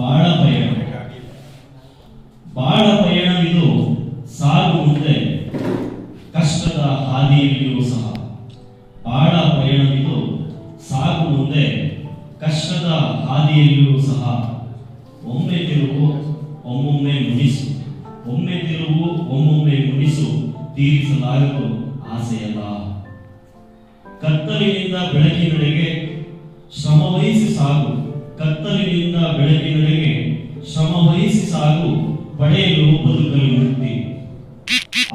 ಬಾಳ ಪಯಣ. ಬಾಳ ಪಯಣವಿದು ಸಾಗು ಮುಂದೆ ಕಷ್ಟದ ಹಾದಿಯಲ್ಲಿಯೂ ಸಹ. ಬಾಳ ಪಯಣವಿದು ಸಾಗು ಮುಂದೆ ಕಷ್ಟದ ಹಾದಿಯಲ್ಲಿಯೂ ಸಹ. ಒಮ್ಮೆ ತಿರುವು ಒಮ್ಮೊಮ್ಮೆ ಮುನಿಸು, ಒಮ್ಮೆ ತಿರುವು ಒಮ್ಮೊಮ್ಮೆ ಮುನಿಸು, ತೀರಿಸಲಾಗದು ಆಸೆಯಲ್ಲ. ಕತ್ತಲಿನಿಂದ ಬೆಳಕಿನೆಡೆಗೆ ಶ್ರಮವಹಿಸಿ ಸಾಗು, ಕತ್ತಲಿನಿಂದ ಬೆಳಕಿನೆಡೆಗೆ ಶ್ರಮವಹಿಸಿ ಸಾಗು, ಪಡೆಯಲು ಬದುಕಲು ಮುಕ್ತಿ.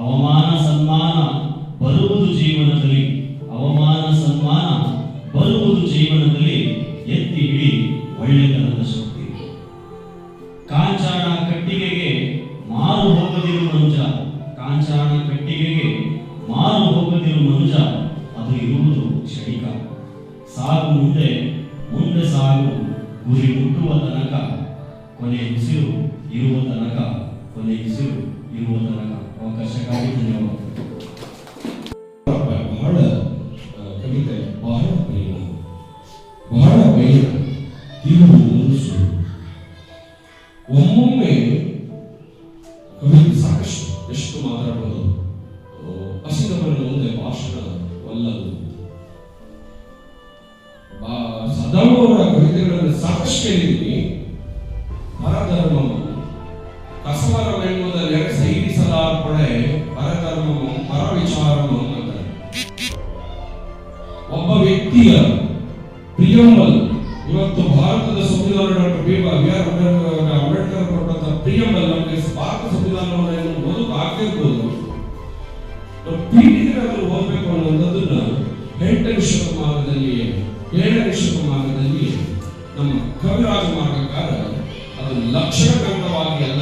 ಅವಮಾನ ಸನ್ಮಾನ ಬರುವುದು ಜೀವನದಲ್ಲಿ, ಅವಮಾನ ಸನ್ಮಾನ ಬರುವುದು ಜೀವನದಲ್ಲಿ. ಎತ್ತಿ ಹಿಡಿ ಒಳ್ಳೆತನದ ಶಕ್ತಿ. ಕಾಂಚಾಣ ಕಟ್ಟಿಗೆಗೆ ಮಾರು ಹೋಗದಿರು ಮನುಜ, ಕಾಂಚಾಣ ಕಟ್ಟಿಗೆಗೆ ಮಾರು ಹೋಗದಿರು ಮನುಜ, ಅದು ಇರುವುದು ಕ್ಷಣಿಕ. ಸಾಗು ಮುಂದೆ ಮುಂದೆ ಸಾಗು, ಗುರಿ ಮುಟ್ಟುವ ತನಕ, ಕೊನೆ ಉಸಿರು ಇರುವ ತನಕ, ಕೊನೆ ಉಸಿರು ಇರುವ ತನಕ. ಅವಕಾಶಕ್ಕಾಗಿ ಧನ್ಯವಾದ. ಬಹಳ ಕವಿತೆ ಬಹಳ ಪ್ರೇಮ, ಬಹಳ ಪಯಣ, ತಿರುವು ಮುನಿಸು. ಒಮ್ಮೊಮ್ಮೆ ಕವಿತೆ ಸಾಕಷ್ಟು ಎಷ್ಟು ಮಾತಾಡಬಹುದು. ಹಸಿದವರ ಮುಂದೆ ಭಾಷಣವಲ್ಲದು. ಸದಾಮವರ ಕವಿತೆಗಳನ್ನು ಸಾಕಷ್ಟು ಕೇಳಿದ್ದೀನಿ. ಪರಧರ್ಮಂ ಕಸವರವೆನ್ನುವುದ ಸೈರಿಸಲಾರ್ಪಣೆ ಪರಧರ್ಮಂ ಪರವಿಚಾರಂ ಅಂತಾರೆ. ಒಬ್ಬ ವ್ಯಕ್ತಿಯ ಪ್ರಿಯಂಬಲ್, ಇವತ್ತು ಭಾರತದ ಸಂವಿಧಾನ ಡಾಕ್ಟರ್ ಬಿ.ಆರ್. ಅಂಬೇಡ್ಕರ್ ಕೊಟ್ಟಂತ ಪ್ರಿಯಂಬಲ್ ನಮಗೆ ಭಾರತ ಸಂವಿಧಾನವನ್ನು ಓದೋಕೆ ಆಗ್ತಿರ್ಬೋದು, ಪೀಠಿತರಾದರೂ ಓದಬೇಕು ಅನ್ನೋದನ್ನ 8ನೇ ಶತಮಾನದಲ್ಲಿ 7ನೇ ಶತಮಾನದಲ್ಲಿ ನಮ್ಮ ಕವಿರಾಜ ಮಾರ್ಗಕಾರ ಅದು ಲಕ್ಷಣ ಗ್ರಂಥವಾಗಿ ಅಲ್ಲ.